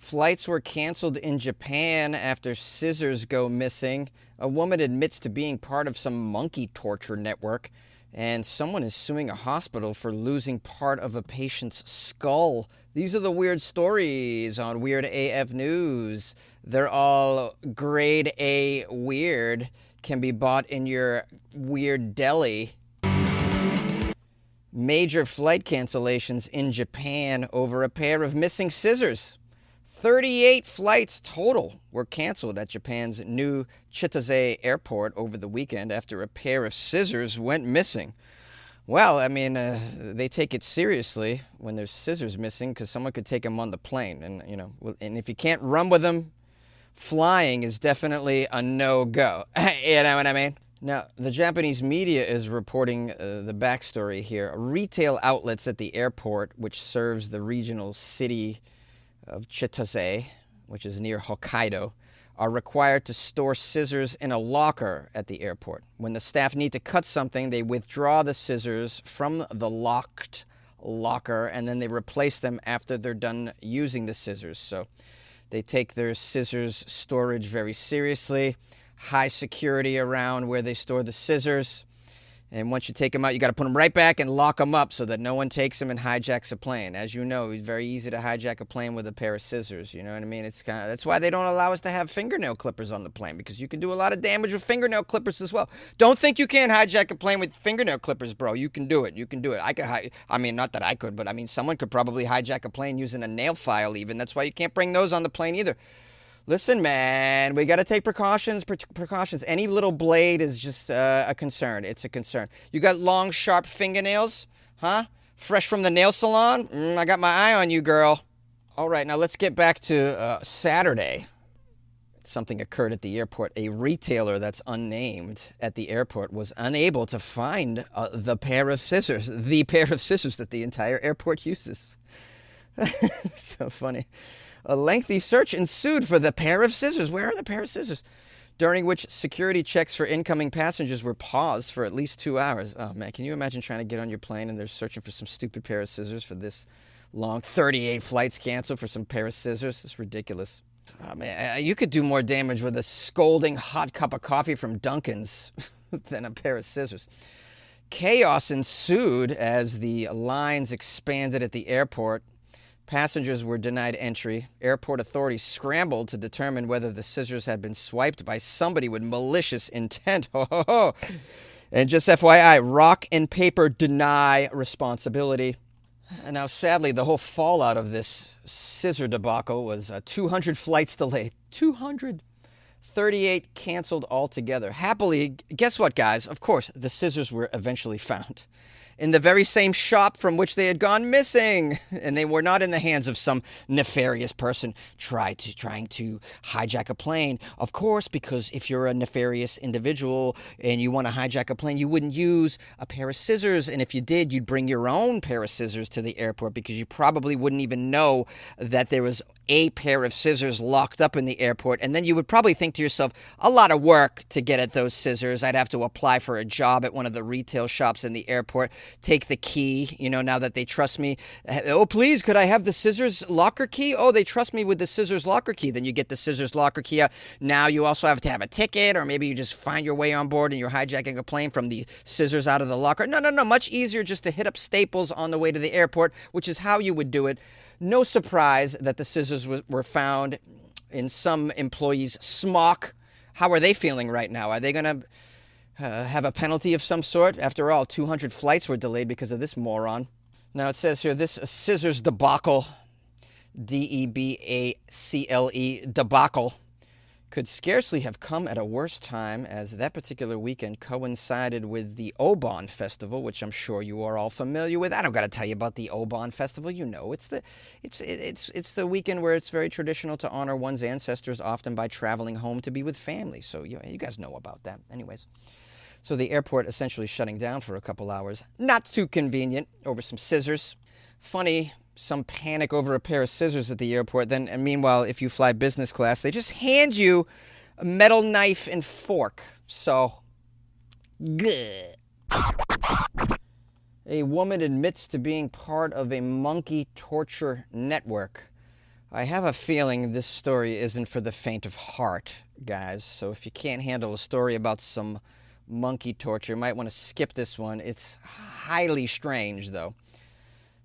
Flights were canceled in Japan after scissors go missing. A woman admits to being part of some monkey torture network. And someone is suing a hospital for losing part of a patient's skull. These are the weird stories on Weird AF News. They're all grade A weird. Can be bought in your weird deli. Major flight cancellations in Japan over a pair of missing scissors. 38 flights total were canceled at Japan's new Chitose airport over the weekend after a pair of scissors went missing. Well, I mean, they take it seriously when there's scissors missing because someone could take them on the plane. And if you can't run with them, flying is definitely a no-go. You know what I mean? Now, the Japanese media is reporting the backstory here. Retail outlets at the airport, which serves the regional city of Chitose, which is near Hokkaido, are required to store scissors in a locker at the airport. When the staff need to cut something, they withdraw the scissors from the locked locker and then they replace them after they're done using the scissors. So they take their scissors storage very seriously. High security around where they store the scissors. And once you take them out, you got to put them right back and lock them up so that no one takes them and hijacks a plane. As you know, it's very easy to hijack a plane with a pair of scissors. You know what I mean? That's why they don't allow us to have fingernail clippers on the plane, because you can do a lot of damage with fingernail clippers as well. Don't think you can't hijack a plane with fingernail clippers, bro. You can do it. You can do it. Not that I could, but I mean, someone could probably hijack a plane using a nail file even. That's why you can't bring those on the plane either. Listen, man, we got to take precautions. Any little blade is just a concern. It's a concern. You got long, sharp fingernails, huh? Fresh from the nail salon? I got my eye on you, girl. All right, now let's get back to Saturday. Something occurred at the airport. A retailer that's unnamed at the airport was unable to find the pair of scissors that the entire airport uses. So funny. A lengthy search ensued for the pair of scissors. Where are the pair of scissors? During which security checks for incoming passengers were paused for at least 2 hours. Oh, man, can you imagine trying to get on your plane and they're searching for some stupid pair of scissors for this long? 38 flights canceled for some pair of scissors. It's ridiculous. Oh, man, you could do more damage with a scolding hot cup of coffee from Dunkin's than a pair of scissors. Chaos ensued as the lines expanded at the airport. Passengers were denied entry. Airport authorities scrambled to determine whether the scissors had been swiped by somebody with malicious intent. Ho, ho, ho. And just FYI, rock and paper deny responsibility. And now, sadly, the whole fallout of this scissor debacle was 200 flights delayed. 238 canceled altogether. Happily, guess what, guys? Of course, the scissors were eventually found in the very same shop from which they had gone missing. And they were not in the hands of some nefarious person trying to hijack a plane. Of course, because if you're a nefarious individual and you want to hijack a plane, you wouldn't use a pair of scissors. And if you did, you'd bring your own pair of scissors to the airport because you probably wouldn't even know that there was a pair of scissors locked up in the airport. And then you would probably think to yourself, a lot of work to get at those scissors. I'd have to apply for a job at one of the retail shops in the airport, take the key, now that they trust me. Oh, please, could I have the scissors locker key? Oh, they trust me with the scissors locker key. Then you get the scissors locker key out. Now you also have to have a ticket, or maybe you just find your way on board and you're hijacking a plane from the scissors out of the locker. No. Much easier just to hit up Staples on the way to the airport, which is how you would do it. No surprise that the scissors were found in some employee's smock. How are they feeling right now? Are they going to have a penalty of some sort? After all, 200 flights were delayed because of this moron. Now it says here, this scissors debacle, D-E-B-A-C-L-E, debacle, could scarcely have come at a worse time, as that particular weekend coincided with the Obon Festival, which I'm sure you are all familiar with. I don't got to tell you about the Obon Festival. You know, it's the weekend where it's very traditional to honor one's ancestors, often by traveling home to be with family. So you guys know about that. Anyways, so the airport essentially shutting down for a couple hours. Not too convenient over some scissors. Funny. Some panic over a pair of scissors at the airport. Then, and meanwhile, if you fly business class, they just hand you a metal knife and fork. So, good. A woman admits to being part of a monkey torture network. I have a feeling this story isn't for the faint of heart, guys. So if you can't handle a story about some monkey torture, you might want to skip this one. It's highly strange, though.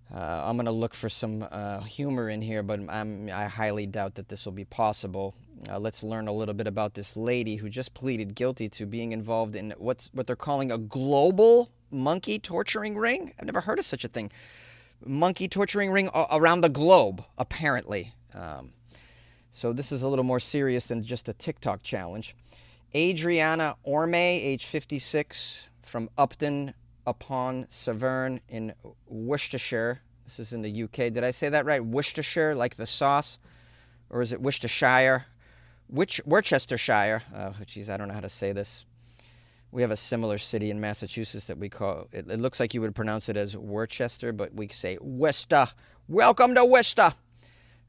I'm going to look for some humor in here, but I highly doubt that this will be possible. Let's learn a little bit about this lady who just pleaded guilty to being involved in what they're calling a global monkey torturing ring. I've never heard of such a thing. Monkey torturing ring around the globe, apparently. So this is a little more serious than just a TikTok challenge. Adriana Orme, age 56, from Upton upon Severn in Worcestershire. This is in the UK. Did I say that right? Worcestershire, like the sauce? Or is it Worcestershire? Worcestershire. Oh, geez, I don't know how to say this. We have a similar city in Massachusetts that we call, it looks like you would pronounce it as Worcester, but we say Worcester. Welcome to Worcester.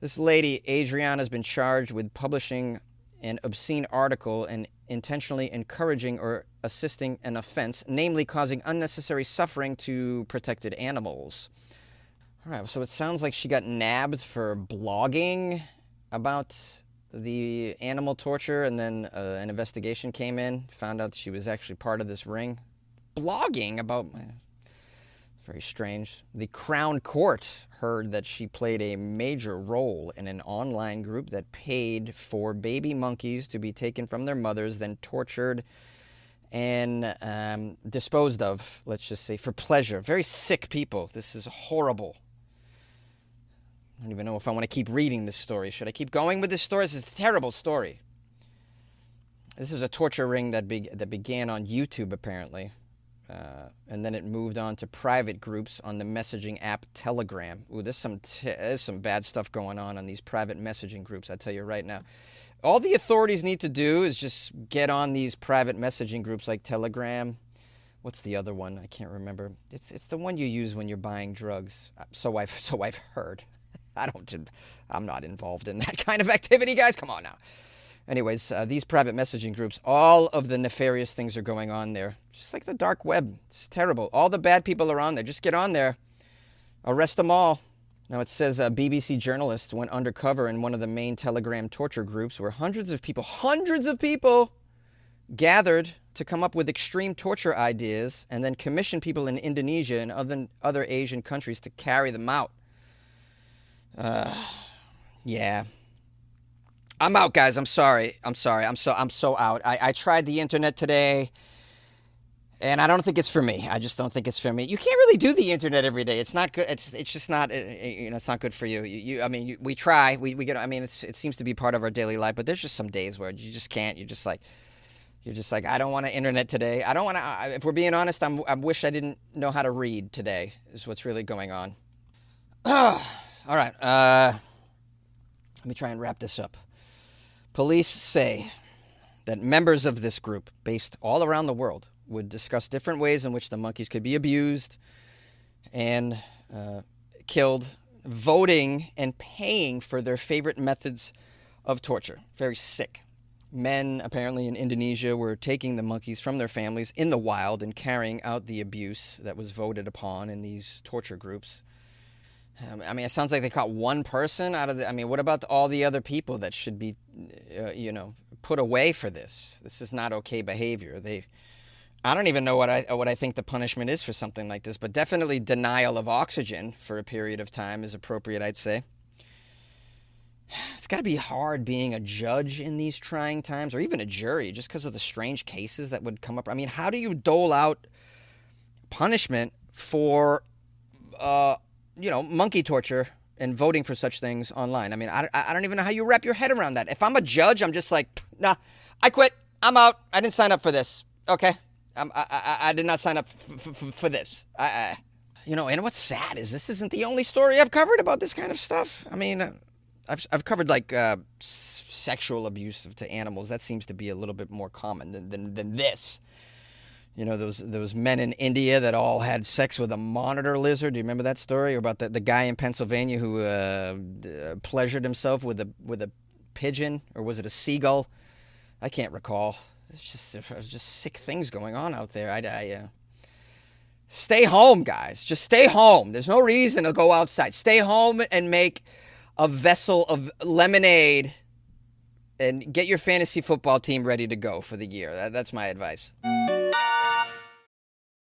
This lady, Adriana, has been charged with publishing an obscene article and intentionally encouraging or assisting an offense, namely causing unnecessary suffering to protected animals. All right, so it sounds like she got nabbed for blogging about the animal torture, and then an investigation came in, found out she was actually part of this ring. Blogging about... Very strange. The Crown Court heard that she played a major role in an online group that paid for baby monkeys to be taken from their mothers, then tortured and disposed of, let's just say, for pleasure. Very sick people. This is horrible. I don't even know if I want to keep reading this story. Should I keep going with this story? This is a terrible story. This is a torture ring that began on YouTube, apparently. And then it moved on to private groups on the messaging app Telegram. Ooh, there's some bad stuff going on these private messaging groups, I tell you right now. All the authorities need to do is just get on these private messaging groups like Telegram. What's the other one? I can't remember. It's the one you use when you're buying drugs. So I've heard. I'm not involved in that kind of activity, guys. Come on now. Anyways, these private messaging groups, all of the nefarious things are going on there. Just like the dark web. It's terrible. All the bad people are on there. Just get on there. Arrest them all. Now it says BBC journalists went undercover in one of the main Telegram torture groups where hundreds of people gathered to come up with extreme torture ideas and then commission people in Indonesia and other Asian countries to carry them out. Yeah. I'm out, guys. I'm sorry. I'm so out. I tried the internet today, and I don't think it's for me. I just don't think it's for me. You can't really do the internet every day. It's not good. It's just not. It's not good for you. We try. We get. I mean, it seems to be part of our daily life, but there's just some days where you just can't. You're just like, I don't want to internet today. I don't want to. If we're being honest, I wish I didn't know how to read today. Is what's really going on. All right. Let me try and wrap this up. Police say that members of this group, based all around the world, would discuss different ways in which the monkeys could be abused and killed, voting and paying for their favorite methods of torture. Very sick. Men, apparently in Indonesia, were taking the monkeys from their families in the wild and carrying out the abuse that was voted upon in these torture groups. I mean, it sounds like they caught one person out of the... I mean, what about all the other people that should be, put away for this? This is not okay behavior. I don't even know what I think the punishment is for something like this, but definitely denial of oxygen for a period of time is appropriate, I'd say. It's got to be hard being a judge in these trying times, or even a jury, just because of the strange cases that would come up. I mean, how do you dole out punishment for... monkey torture and voting for such things online? I mean, I don't even know how you wrap your head around that. If I'm a judge, I'm just like, nah, I quit. I'm out. I didn't sign up for this. Okay. I did not sign up for this. And what's sad is this isn't the only story I've covered about this kind of stuff. I mean, I've covered like sexual abuse to animals. That seems to be a little bit more common than this. You know, those men in India that all had sex with a monitor lizard. Do you remember that story about the guy in Pennsylvania who pleasured himself with a pigeon, or was it a seagull? I can't recall. It's just sick things going on out there. Stay home, guys. Just stay home. There's no reason to go outside. Stay home and make a vessel of lemonade and get your fantasy football team ready to go for the year. That's my advice.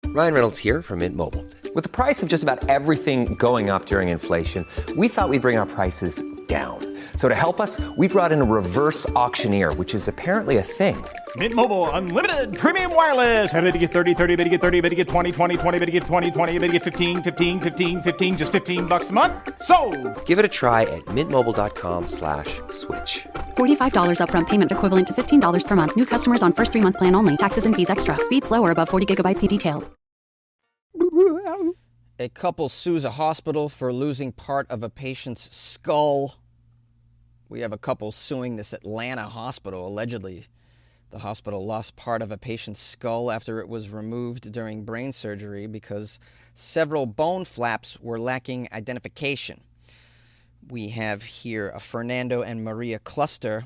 Ryan Reynolds here from Mint Mobile. With the price of just about everything going up during inflation, we thought we'd bring our prices down. So to help us, we brought in a reverse auctioneer, which is apparently a thing. Mint Mobile Unlimited Premium Wireless. How to get 30, 30, bit to get 30, bit to get 20, 20, 20, bit to get 20, 20, bit to get 15, 15, 15, 15, just $15 a month? Sold! Give it a try at mintmobile.com/switch. $45 upfront payment equivalent to $15 per month. New customers on first 3-month plan only. Taxes and fees extra. Speed slower above 40 gigabytes per detail. A couple sues a hospital for losing part of a patient's skull. We have a couple suing this Atlanta hospital. Allegedly, the hospital lost part of a patient's skull after it was removed during brain surgery because several bone flaps were lacking identification. We have here a Fernando and Maria cluster.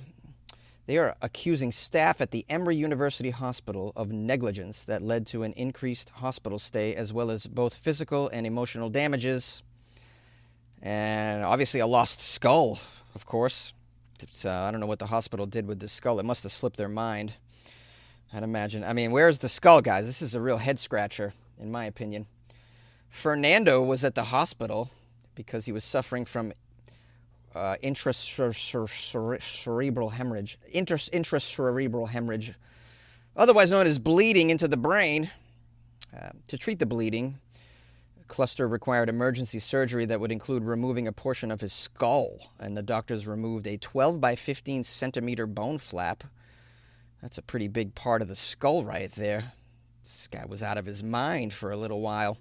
They are accusing staff at the Emory University Hospital of negligence that led to an increased hospital stay, as well as both physical and emotional damages. And obviously a lost skull, of course. I don't know what the hospital did with the skull. It must have slipped their mind, I'd imagine. I mean, where's the skull, guys? This is a real head-scratcher, in my opinion. Fernando was at the hospital because he was suffering from intracerebral hemorrhage, otherwise known as bleeding into the brain. To treat the bleeding, Cluster required emergency surgery that would include removing a portion of his skull, and the doctors removed a 12 by 15 centimeter bone flap. That's a pretty big part of the skull right there. This guy was out of his mind for a little while.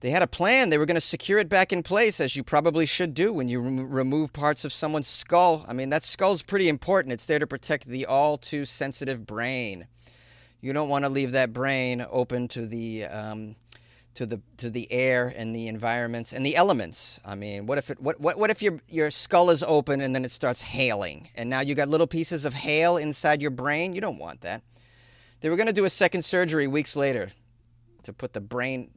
They had a plan. They were going to secure it back in place, as you probably should do when you remove parts of someone's skull. I mean, that skull's pretty important. It's there to protect the all-too-sensitive brain. You don't want to leave that brain open to the air and the environments and the elements. I mean, what if your skull is open and then it starts hailing, and now you got little pieces of hail inside your brain? You don't want that. They were going to do a second surgery weeks later to put the brain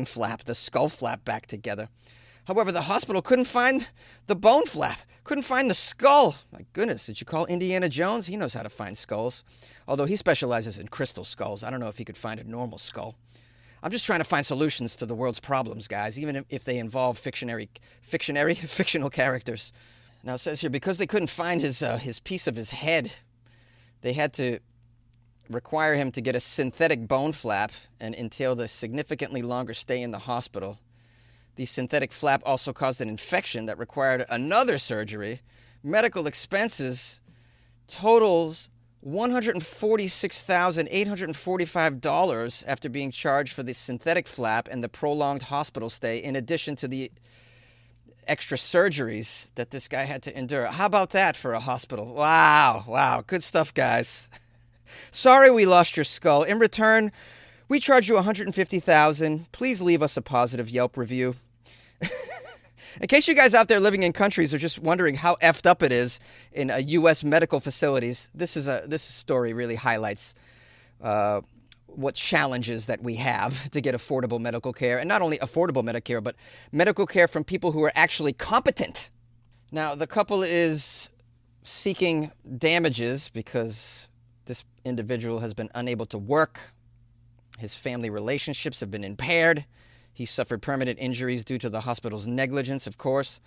flap, the skull flap back together. However, the hospital couldn't find the bone flap, couldn't find the skull. My goodness, did you call Indiana Jones? He knows how to find skulls, although he specializes in crystal skulls. I don't know if he could find a normal skull. I'm just trying to find solutions to the world's problems, guys, even if they involve fictional characters. Now it says here, because they couldn't find his piece of his head, they had to require him to get a synthetic bone flap and entailed a significantly longer stay in the hospital. The synthetic flap also caused an infection that required another surgery. Medical expenses totals $146,845 after being charged for the synthetic flap and the prolonged hospital stay, in addition to the extra surgeries that this guy had to endure. How about that for a hospital? Wow. Good stuff, guys. Sorry we lost your skull. In return, we charge you $150,000. Please leave us a positive Yelp review. In case you guys out there living in countries are just wondering how effed up it is in U.S. medical facilities, this story really highlights what challenges that we have to get affordable medical care. And not only affordable medical care, but medical care from people who are actually competent. Now, the couple is seeking damages because this individual has been unable to work. His family relationships have been impaired. He suffered permanent injuries due to the hospital's negligence, of course.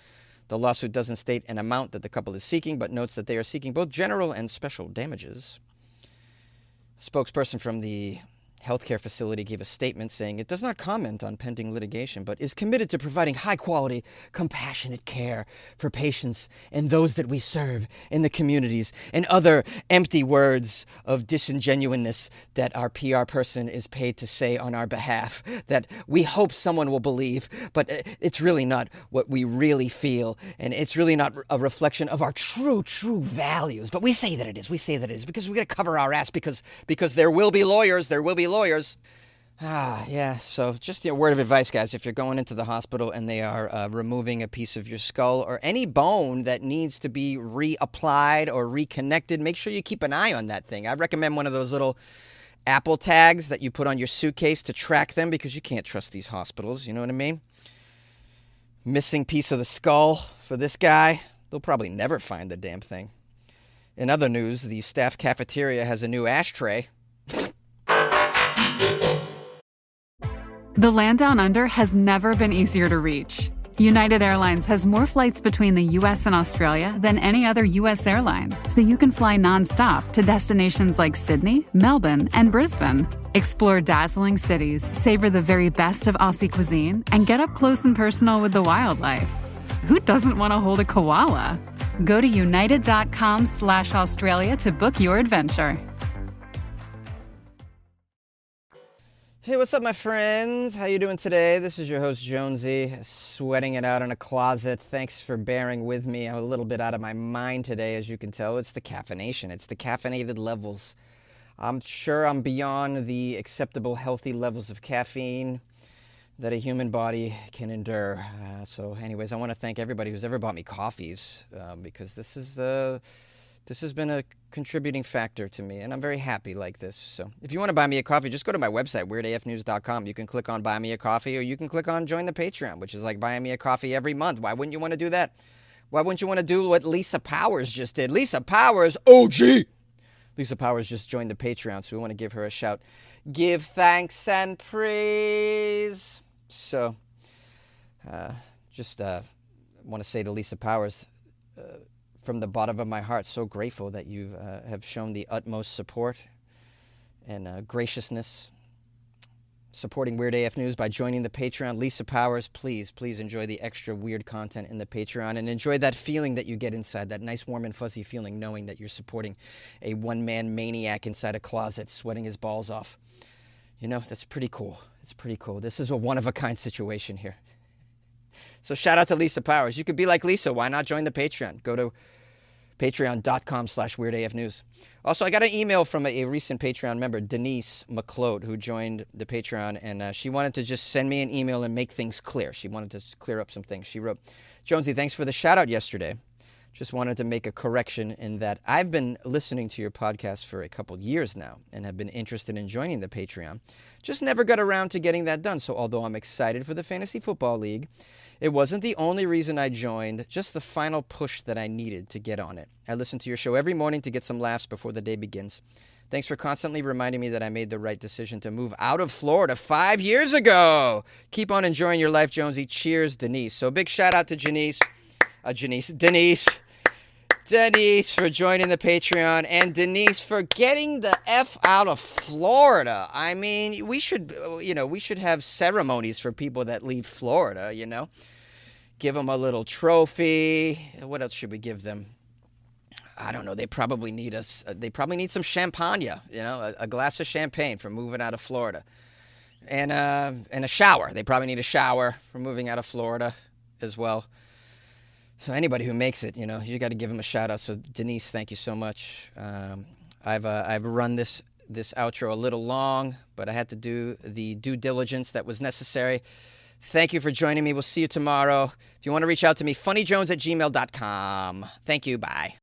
The lawsuit doesn't state an amount that the couple is seeking, but notes that they are seeking both general and special damages. A spokesperson from the healthcare facility gave a statement saying it does not comment on pending litigation, but is committed to providing high-quality, compassionate care for patients and those that we serve in the communities, and other empty words of disingenuousness that our PR person is paid to say on our behalf, that we hope someone will believe, but it's really not what we really feel, and it's really not a reflection of our true values. But we say that it is. We say that it is because we got to cover our ass, because there will be lawyers. There will be lawyers. Yeah, so just a word of advice, guys. If you're going into the hospital and they are removing a piece of your skull or any bone that needs to be reapplied or reconnected, make sure you keep an eye on that thing. I recommend one of those little Apple tags that you put on your suitcase to track them, because you can't trust these hospitals, you know what I mean? Missing piece of the skull for this guy. They'll probably never find the damn thing. In other news, the staff cafeteria has a new ashtray. The land down under has never been easier to reach. United Airlines has more flights between the U.S. and Australia than any other U.S. airline, so you can fly nonstop to destinations like Sydney, Melbourne, and Brisbane. Explore dazzling cities, savor the very best of Aussie cuisine, and get up close and personal with the wildlife. Who doesn't want to hold a koala? Go to united.com/Australia to book your adventure. Hey, what's up, my friends? How you doing today? This is your host, Jonesy, sweating it out in a closet. Thanks for bearing with me. I'm a little bit out of my mind today, as you can tell. It's the caffeination. It's the caffeinated levels. I'm sure I'm beyond the acceptable, healthy levels of caffeine that a human body can endure. So anyways, I want to thank everybody who's ever bought me coffees because this has been a contributing factor to me, and I'm very happy like this. So if you want to buy me a coffee, just go to my website, weirdafnews.com. You can click on Buy Me a Coffee, or you can click on Join the Patreon, which is like buying me a coffee every month. Why wouldn't you want to do that? Why wouldn't you want to do what Lisa Powers just did? Lisa Powers, OG! Lisa Powers just joined the Patreon, so we want to give her a shout. Give thanks and praise. So, just want to say to Lisa Powers, from the bottom of my heart, so grateful that you have shown the utmost support and graciousness, supporting Weird AF News by joining the Patreon. Lisa Powers, please enjoy the extra weird content in the Patreon and enjoy that feeling that you get inside, that nice warm and fuzzy feeling knowing that you're supporting a one-man maniac inside a closet sweating his balls off. You know, that's pretty cool. It's pretty cool. This is a one-of-a-kind situation here. So shout out to Lisa Powers. You could be like Lisa. Why not join the Patreon? Go to patreon.com/weirdafnews. Also, I got an email from a recent Patreon member, Denise McLeod, who joined the Patreon, and she wanted to just send me an email and make things clear. She wanted to clear up some things. She wrote, Jonesy, thanks for the shout-out yesterday. Just wanted to make a correction in that I've been listening to your podcast for a couple years now and have been interested in joining the Patreon. Just never got around to getting that done. So although I'm excited for the Fantasy Football League, it wasn't the only reason I joined, just the final push that I needed to get on it. I listen to your show every morning to get some laughs before the day begins. Thanks for constantly reminding me that I made the right decision to move out of Florida 5 years ago. Keep on enjoying your life, Jonesy. Cheers, Denise. So big shout out to Denise for joining the Patreon, and Denise for getting the F out of Florida. I mean, we should have ceremonies for people that leave Florida, you know. Give them a little trophy. What else should we give them? I don't know. They probably need some champagne, you know, a glass of champagne for moving out of Florida. And a shower. They probably need a shower for moving out of Florida as well. So anybody who makes it, you know, you got to give them a shout out. So Denise, thank you so much. I've run this outro a little long, but I had to do the due diligence that was necessary. Thank you for joining me. We'll see you tomorrow. If you want to reach out to me, funnyjones@gmail.com. Thank you. Bye.